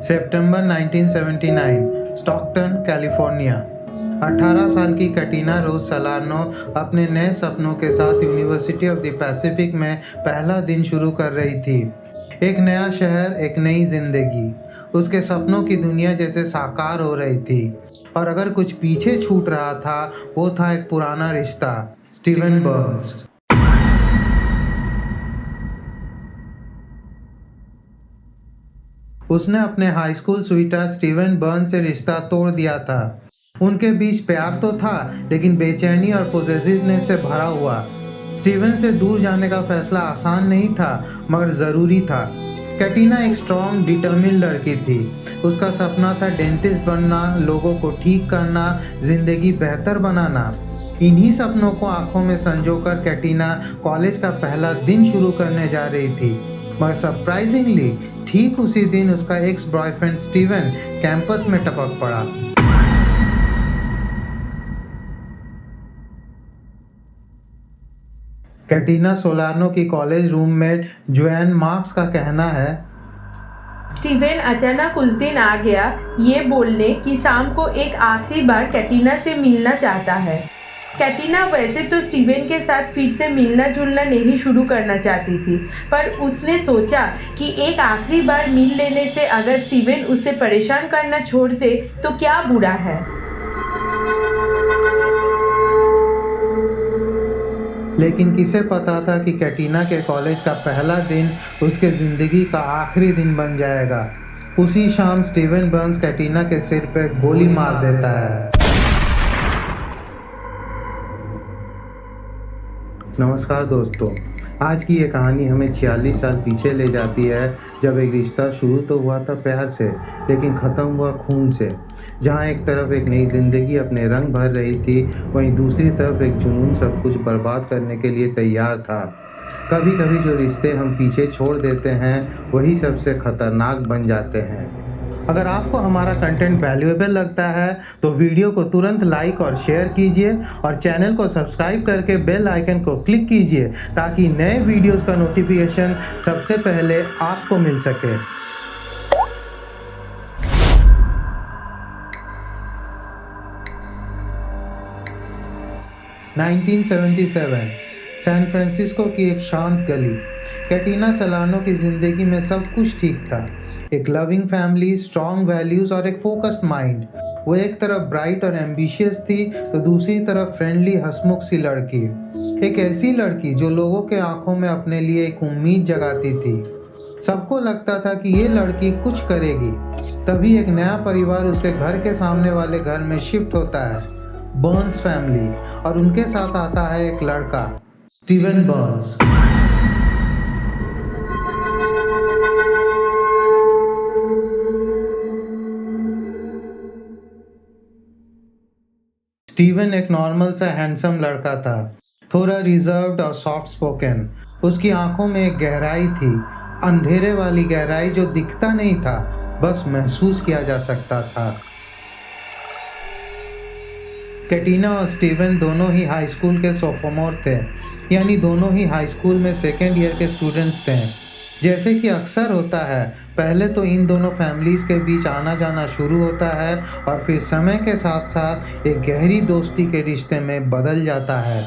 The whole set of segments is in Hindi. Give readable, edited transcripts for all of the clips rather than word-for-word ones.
सितंबर 1979, स्टॉकटन, कैलिफोर्निया। 18 साल की कैटिना रोज सलार्नो अपने नए सपनों के साथ यूनिवर्सिटी ऑफ द पैसिफिक में पहला दिन शुरू कर रही थी। एक नया शहर, एक नई जिंदगी, उसके सपनों की दुनिया जैसे साकार हो रही थी। और अगर कुछ पीछे छूट रहा था, वो था एक पुराना रिश्ता, स्टीवन बर्न्स। उसने अपने high school sweetheart Steven Burns से रिश्ता तोड़ दिया था। उनके बीच प्यार तो था, लेकिन बेचैनी और पॉजिटिवनेस से भरा हुआ। स्टीवन से दूर जाने का फैसला आसान नहीं था, मगर ज़रूरी था। कैटिना एक स्ट्रॉन्ग, डिटर्मिन्ड लड़की थी। उसका सपना था डेंटिस्ट बनना, लोगों को ठीक करना, जिंदगी बेहतर बनाना। इन्हीं सपनों को आंखों में संजोकर कैटिना कॉलेज का पहला दिन शुरू करने जा रही थी। मगर सरप्राइजिंगली ठीक उसी दिन उसका एक्स बॉयफ्रेंड स्टीवन कैंपस में टपक पड़ा। कैटिना सोलार्नो की कॉलेज रूममेट जोएन मार्क्स का कहना है, स्टीवन अचानक उस दिन आ गया ये बोलने कि शाम को एक आखिरी बार कैटिना से मिलना चाहता है। कैटिना वैसे तो स्टीवन के साथ फिर से मिलना जुलना नहीं शुरू करना चाहती थी, पर उसने सोचा कि एक आखिरी बार मिल लेने से अगर स्टीवन उसे परेशान करना छोड़ दे तो क्या बुरा है। लेकिन किसे पता था कि कैटिना के कॉलेज का पहला दिन उसके जिंदगी का आखिरी दिन बन जाएगा। उसी शाम स्टीवन बर्न्स कैटिना के सिर पे गोली मार देता है। नमस्कार दोस्तों, आज की ये कहानी हमें 46 साल पीछे ले जाती है, जब एक रिश्ता शुरू तो हुआ था प्यार से, लेकिन ख़त्म हुआ खून से। जहाँ एक तरफ एक नई जिंदगी अपने रंग भर रही थी, वहीं दूसरी तरफ एक जुनून सब कुछ बर्बाद करने के लिए तैयार था। कभी कभी जो रिश्ते हम पीछे छोड़ देते हैं, वही सबसे खतरनाक बन जाते हैं। अगर आपको हमारा कंटेंट वैल्यूएबल लगता है तो वीडियो को तुरंत लाइक और शेयर कीजिए और चैनल को सब्सक्राइब करके बेल आइकन को क्लिक कीजिए, ताकि नए वीडियोस का नोटिफिकेशन सबसे पहले आपको मिल सके। (1977) सैन फ्रांसिस्को की एक शांत गली। कैटिना सोलार्नो की जिंदगी में सब कुछ ठीक था। एक लविंग फैमिली, स्ट्रॉन्ग वैल्यूज और एक फोकस्ड माइंड। वो एक तरफ ब्राइट और एम्बिशियस थी, तो दूसरी तरफ फ्रेंडली, हंसमुख सी लड़की। एक ऐसी लड़की जो लोगों के आंखों में अपने लिए एक उम्मीद जगाती थी। सबको लगता था कि ये लड़की कुछ करेगी। तभी एक नया परिवार उसके घर के सामने वाले घर में शिफ्ट होता है, बर्न्स फैमिली, और उनके साथ आता है एक लड़का, स्टीवन बर्न्स। स्टीवन एक नॉर्मल सा हैंडसम लड़का था, थोड़ा रिजर्व्ड और सॉफ्ट स्पोकन। उसकी आंखों में एक गहराई थी, अंधेरे वाली गहराई जो दिखता नहीं था, बस महसूस किया जा सकता था। कैटिना और स्टीवन दोनों ही हाई स्कूल के सोफोमोर थे, यानी दोनों ही हाई स्कूल में सेकेंड ईयर के स्टूडेंट्स थे। जैसे कि अक्सर होता है, पहले तो इन दोनों फैमिलीज के बीच आना जाना शुरू होता है और फिर समय के साथ साथ एक गहरी दोस्ती के रिश्ते में बदल जाता है।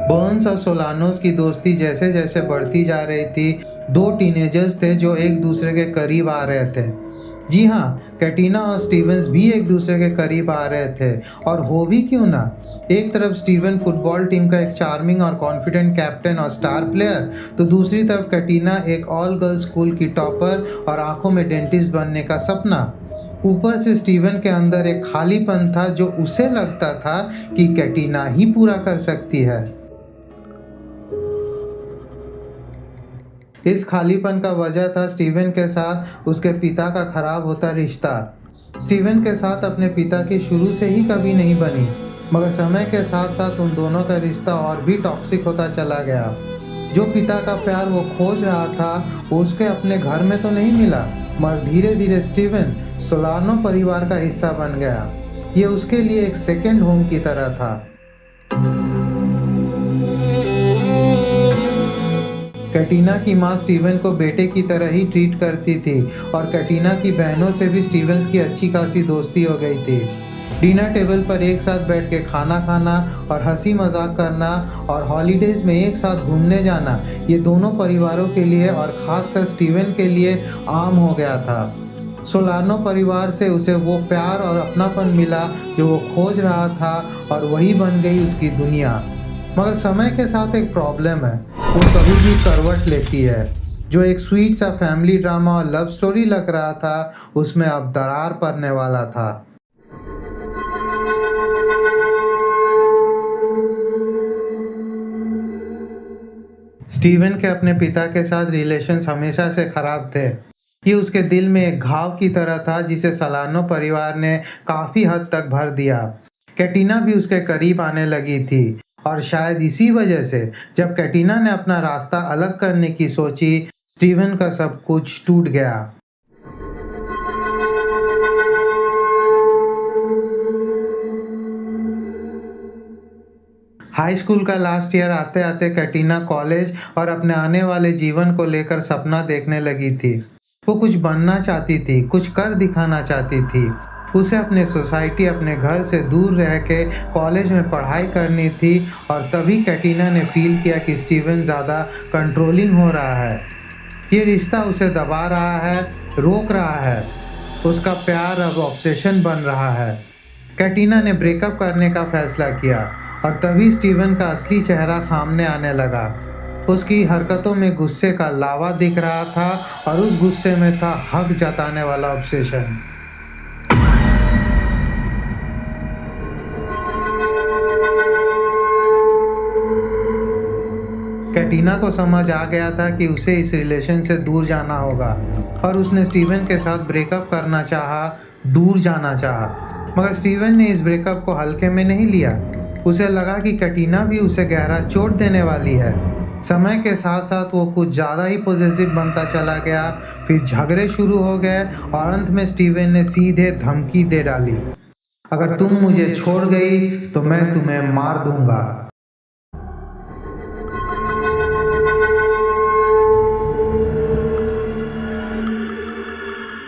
बर्न्स और सोलार्नोस की दोस्ती जैसे जैसे बढ़ती जा रही थी, दो टीनेजर्स थे जो एक दूसरे के करीब आ रहे थे। जी हाँ, कैटिना और स्टीवन भी एक दूसरे के करीब आ रहे थे, और हो भी क्यों ना। एक तरफ स्टीवन फुटबॉल टीम का एक चार्मिंग और कॉन्फिडेंट कैप्टन और स्टार प्लेयर, तो दूसरी तरफ कैटिना एक ऑल गर्ल्स स्कूल की टॉपर और आंखों में डेंटिस्ट बनने का सपना। ऊपर से स्टीवन के अंदर एक खालीपन था जो उसे लगता था कि कैटिना ही पूरा कर सकती है। इस खालीपन का वजह था स्टीवन के साथ उसके पिता का खराब होता रिश्ता। स्टीवन के साथ अपने पिता की शुरू से ही कभी नहीं बनी, मगर समय के साथ साथ उन दोनों का रिश्ता और भी टॉक्सिक होता चला गया। जो पिता का प्यार वो खोज रहा था, वो उसके अपने घर में तो नहीं मिला, मगर धीरे धीरे स्टीवन सोलार्नो परिवार का हिस्सा बन गया। ये उसके लिए एक सेकेंड होम की तरह था। कैटिना की माँ स्टीवन को बेटे की तरह ही ट्रीट करती थी और कैटिना की बहनों से भी स्टीवन की अच्छी खासी दोस्ती हो गई थी। डिनर टेबल पर एक साथ बैठ के खाना खाना और हंसी मजाक करना और हॉलीडेज में एक साथ घूमने जाना, ये दोनों परिवारों के लिए और खासकर स्टीवन के लिए आम हो गया था। सोलानो परिवार से उसे वो प्यार और अपनापन मिला जो वो खोज रहा था और वही बन गई उसकी दुनिया। मगर समय के साथ एक प्रॉब्लम है, वो कभी भी करवट लेती है। जो एक स्वीट सा फैमिली ड्रामा और लव स्टोरी लग रहा था, उसमें अब दरार पड़ने वाला था। स्टीवन के अपने पिता के साथ रिलेशंस हमेशा से खराब थे। ये उसके दिल में एक घाव की तरह था जिसे सोलानो परिवार ने काफी हद तक भर दिया। कैटिना भी उसके करीब आने लगी थी और शायद इसी वजह से जब कैटिना ने अपना रास्ता अलग करने की सोची, स्टीवन का सब कुछ टूट गया। हाई स्कूल का लास्ट ईयर आते आते कैटिना कॉलेज और अपने आने वाले जीवन को लेकर सपना देखने लगी थी। वो कुछ बनना चाहती थी, कुछ कर दिखाना चाहती थी। उसे अपने सोसाइटी, अपने घर से दूर रह के कॉलेज में पढ़ाई करनी थी और तभी कैटिना ने फील किया कि स्टीवन ज़्यादा कंट्रोलिंग हो रहा है। ये रिश्ता उसे दबा रहा है, रोक रहा है। उसका प्यार अब ऑब्सेशन बन रहा है। कैटिना ने ब्रेकअप करने का फैसला किया और तभी स्टीवन का असली चेहरा सामने आने लगा। उसकी हरकतों में गुस्से का लावा दिख रहा था और उस गुस्से में था हक जताने वाला ऑब्सेशन। कैटिना को समझ आ गया था कि उसे इस रिलेशन से दूर जाना होगा और उसने स्टीवन के साथ ब्रेकअप करना चाहा, दूर जाना चाहा। मगर स्टीवन ने इस ब्रेकअप को हल्के में नहीं लिया। उसे लगा कि कैटिना भी उसे गहरा चोट देने वाली है। समय के साथ साथ वो कुछ ज़्यादा ही पॉजिटिव बनता चला गया। फिर झगड़े शुरू हो गए और अंत में स्टीवन ने सीधे धमकी दे डाली, अगर तुम मुझे छोड़ गई तो मैं तुम्हें मार दूंगा।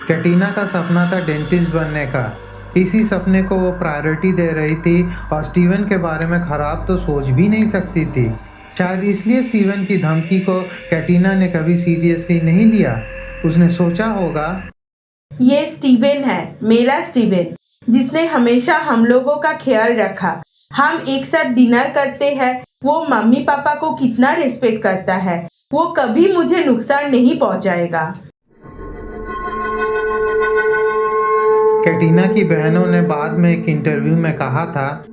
कैटिना का सपना था डेंटिस्ट बनने का। इसी सपने को वो प्रायोरिटी दे रही थी और स्टीवन के बारे में खराब तो सोच भी नहीं सकती थी। शायद इसलिए स्टीवन की धमकी को कैटिना ने कभी सीरियसली नहीं लिया। उसने सोचा होगा, ये स्टीवन है, मेरा स्टीवन, जिसने हमेशा हम लोगों का ख्याल रखा। हम एक साथ डिनर करते हैं। वो मम्मी पापा को कितना रिस्पेक्ट करता है। वो कभी मुझे नुकसान नहीं पहुंचाएगा। कैटिना की बहनों ने बाद में एक इंटरव्यू में कहा था,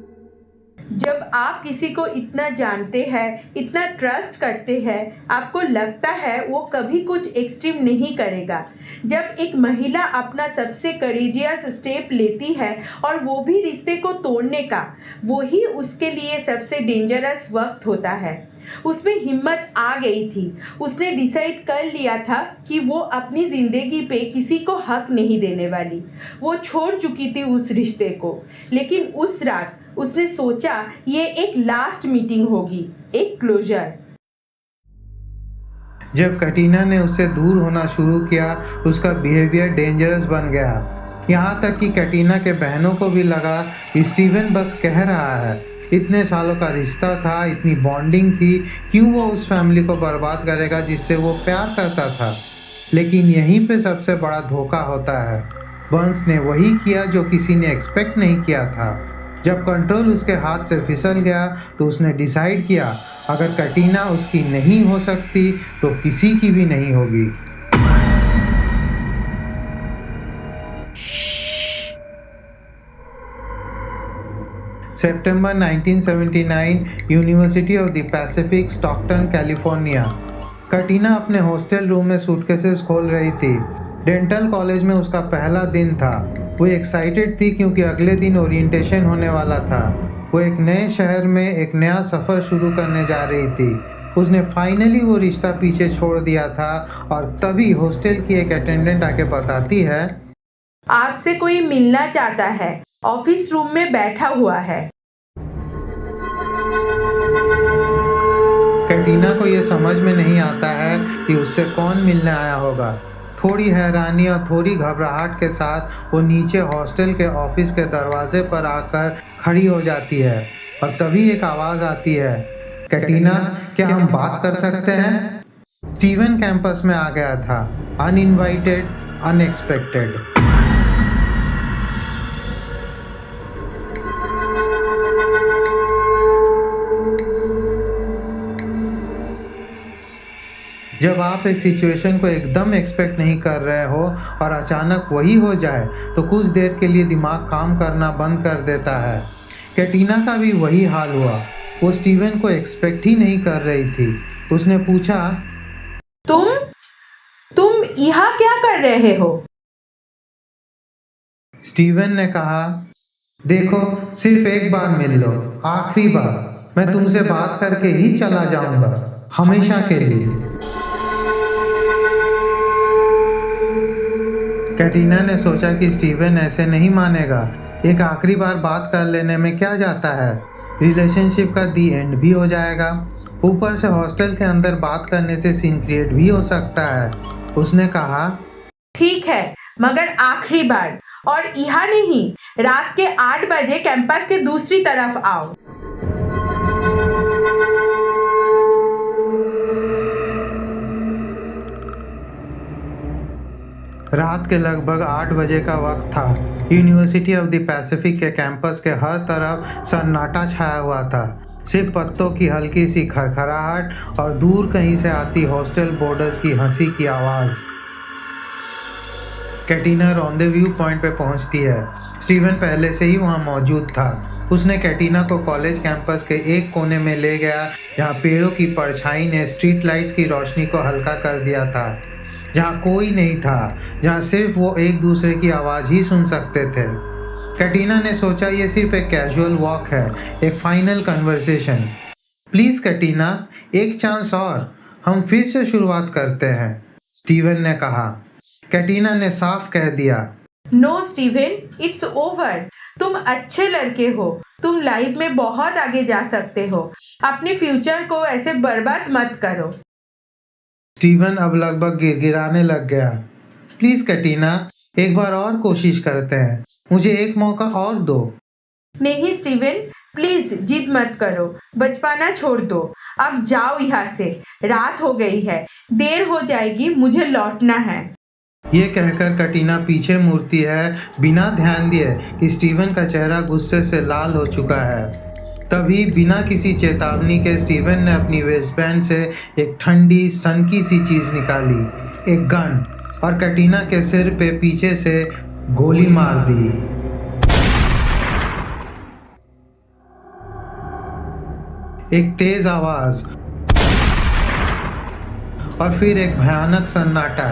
जब आप किसी को इतना जानते हैं, इतना ट्रस्ट करते हैं, आपको लगता है वो कभी कुछ एक्सट्रीम नहीं करेगा। जब एक महिला अपना सबसे करेजियस स्टेप लेती है और वो भी रिश्ते को तोड़ने का, वही उसके लिए सबसे डेंजरस वक्त होता है। उसमें हिम्मत आ गई थी। उसने डिसाइड कर लिया था कि वो अपनी जिंदगी पे किसी को हक नहीं देने वाली। वो छोड़ चुकी थी उस रिश्ते को, लेकिन उस रात उसने सोचा ये एक लास्ट मीटिंग होगी, एक क्लोजर। जब कैटिना ने उससे दूर होना शुरू किया, उसका बिहेवियर डेंजरस बन गया। यहाँ तक कि कैटिना के बहनों को भी लगा कि स्टीवन बस कह रहा है। इतने सालों का रिश्ता था, इतनी बॉन्डिंग थी, क्यों वो उस फैमिली को बर्बाद करेगा जिससे वो प्यार करता था। लेकिन यहीं पे सबसे बड़ा धोखा होता है। बंस ने वही किया जो किसी ने एक्सपेक्ट नहीं किया था। जब कंट्रोल उसके हाथ से फिसल गया तो उसने डिसाइड किया, अगर कैटिना उसकी नहीं हो सकती तो किसी की भी नहीं होगी। सितंबर 1979, University of the Pacific, Stockton, California. Katina अपने हॉस्टल रूम में सूटकेसेस खोल रही थी। डेंटल कॉलेज में उसका पहला दिन था। वो एक्साइटेड थी क्योंकि अगले दिन ओरिएंटेशन होने वाला था। वो एक नए शहर में एक नया सफ़र शुरू करने जा रही थी। उसने फाइनली वो रिश्ता पीछे छोड़ दिया था और तभी हॉस्टल की एक अटेंडेंट आके बताती है, आपसे कोई मिलना चाहता है, ऑफिस रूम में बैठा हुआ है। कैटरीना को ये समझ में नहीं आता है कि उससे कौन मिलने आया होगा। थोड़ी हैरानी और थोड़ी घबराहट के साथ वो नीचे हॉस्टल के ऑफिस के दरवाजे पर आकर खड़ी हो जाती है और तभी एक आवाज़ आती है, कैटरीना, क्या हम बात कर सकते हैं? स्टीवन कैंपस में आ गया था, अनइनवाइटेड, अनएक्सपेक्टेड। जब आप एक सिचुएशन को एकदम एक्सपेक्ट नहीं कर रहे हो और अचानक वही हो जाए तो कुछ देर के लिए दिमाग काम करना बंद कर देता है। कैटरीना का भी वही हाल हुआ। वो स्टीवन को एक्सपेक्ट ही नहीं कर रही थी। उसने पूछा, तुम यहाँ क्या कर रहे हो? स्टीवन ने कहा, देखो, सिर्फ एक बार मिल लो, आखिरी बार। मैं तुमसे बात करके ही चला जाऊंगा, हमेशा के लिए। कैटरीना ने सोचा कि स्टीवन ऐसे नहीं मानेगा। एक आखिरी बार बात कर लेने में क्या जाता है, रिलेशनशिप का दी एंड भी हो जाएगा। ऊपर से हॉस्टल के अंदर बात करने से सीन क्रिएट भी हो सकता है। उसने कहा, ठीक है, मगर आखिरी बार, और यहाँ नहीं, रात के 8 बजे कैंपस के दूसरी तरफ आओ। रात के लगभग 8 बजे का वक्त था। यूनिवर्सिटी ऑफ द पैसिफिक के कैंपस के हर तरफ सन्नाटा छाया हुआ था। सिर्फ पत्तों की हल्की सी खरखराहट और दूर कहीं से आती हॉस्टल बोर्डर्स की हंसी की आवाज़। कैटरीना रॉन्डेव्यू पॉइंट पे पहुंचती है। स्टीवन पहले से ही वहां मौजूद था। उसने कैटरीना को कॉलेज कैंपस के एक कोने में ले गया, जहां पेड़ों की परछाई ने स्ट्रीट लाइट्स की रोशनी को हल्का कर दिया था, जहां कोई नहीं था, जहां सिर्फ वो एक दूसरे की आवाज़ ही सुन सकते थे। कैटरीना ने सोचा, ये सिर्फ एक कैजुअल वॉक है, एक फाइनल कन्वर्सेशन। प्लीज़ कैटरीना, एक चांस और, हम फिर से शुरुआत करते हैं, स्टीवन ने कहा। कैटरीना ने साफ कह दिया, नो स्टीवन, इट्स ओवर। तुम अच्छे लड़के हो, तुम लाइफ में बहुत आगे जा सकते हो। अपने फ्यूचर को ऐसे बर्बाद मत करो। स्टीवन अब लगभग गिड़गिड़ाने लग गया। प्लीज कैटरीना, एक बार और कोशिश करते हैं, मुझे एक मौका और दो। नहीं स्टीवन, प्लीज जिद मत करो, बचपना छोड़ दो, अब जाओ यहाँ से, रात हो गई है, देर हो जाएगी, मुझे लौटना है। ये कहकर कैटरीना पीछे मुड़ती है, बिना ध्यान दिए कि स्टीवन का चेहरा गुस्से से लाल हो चुका है। तभी बिना किसी चेतावनी के स्टीवन ने अपनी वेस्टबैंड से एक ठंडी सनकी सी चीज निकाली, एक गन, और कैटरीना के सिर पे पीछे से गोली मार दी। एक तेज आवाज और फिर एक भयानक सन्नाटा।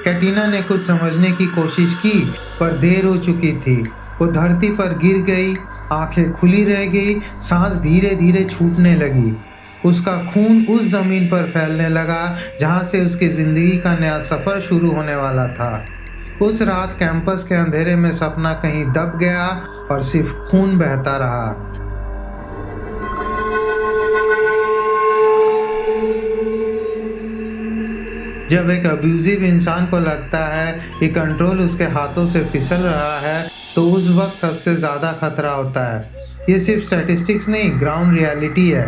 कैटरीना ने कुछ समझने की कोशिश की, पर देर हो चुकी थी। वो धरती पर गिर गई, आंखें खुली रह गई, सांस धीरे धीरे छूटने लगी। उसका खून उस जमीन पर फैलने लगा जहां से उसकी जिंदगी का नया सफर शुरू होने वाला था। उस रात कैंपस के अंधेरे में सपना कहीं दब गया और सिर्फ खून बहता रहा। जब एक अब्यूजिव इंसान को लगता है कि कंट्रोल उसके हाथों से फिसल रहा है, तो उस वक्त सबसे ज़्यादा खतरा होता है। ये सिर्फ स्टैटिस्टिक्स नहीं, ग्राउंड रियलिटी है।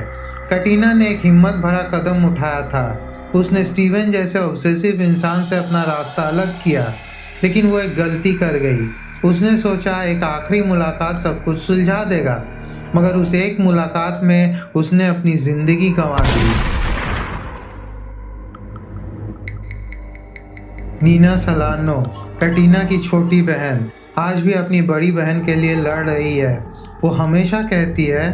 कैटरीना ने एक हिम्मत भरा कदम उठाया था। उसने स्टीवन जैसे ऑब्सेसिव इंसान से अपना रास्ता अलग किया, लेकिन वो एक गलती कर गई। उसने सोचा एक आखिरी मुलाकात सब कुछ सुलझा देगा, मगर उस एक मुलाकात में उसने अपनी ज़िंदगी गंवा दी। नीना सलानो, कैटरीना की छोटी बहन, आज भी अपनी बड़ी बहन के लिए लड़ रही है। वो हमेशा कहती है,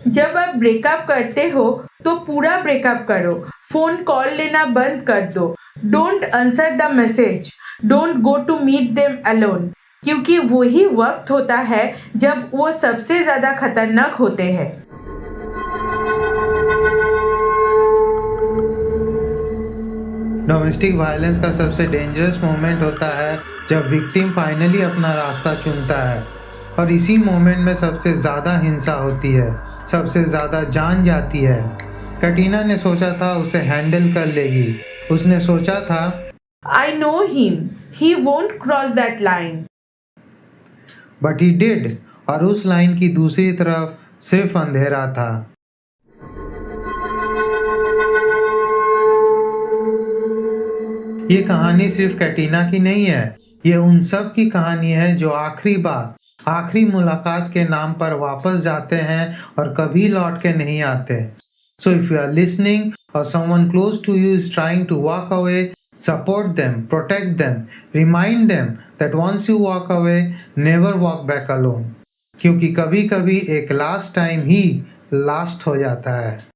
जब आप ब्रेकअप करते हो तो पूरा ब्रेकअप करो, फोन कॉल लेना बंद कर दो, don't answer the message, don't go to meet them alone, क्योंकि वही वक्त होता है जब वो सबसे ज्यादा खतरनाक होते हैं। डोमेस्टिक वायलेंस का सबसे डेंजरस मोमेंट होता है जब विक्टिम फाइनली अपना रास्ता चुनता है, और इसी मोमेंट में सबसे ज़्यादा हिंसा होती है, सबसे ज़्यादा जान जाती है। कैटरीना ने सोचा था उसे हैंडल कर लेगी। उसने सोचा था I know him. He won't cross that line. But he did, और उस लाइन की दूसरी तरफ सिर्फ अंधेरा था। ये कहानी सिर्फ कैटरीना की नहीं है, ये उन सब की कहानी है जो आखिरी बार, आखिरी मुलाकात के नाम पर वापस जाते हैं और कभी लौट के नहीं आते। So if you are listening or someone close to you is trying to walk away, support them, protect them, remind them that once you walk away, never walk back alone. क्योंकि कभी कभी एक लास्ट टाइम ही लास्ट हो जाता है।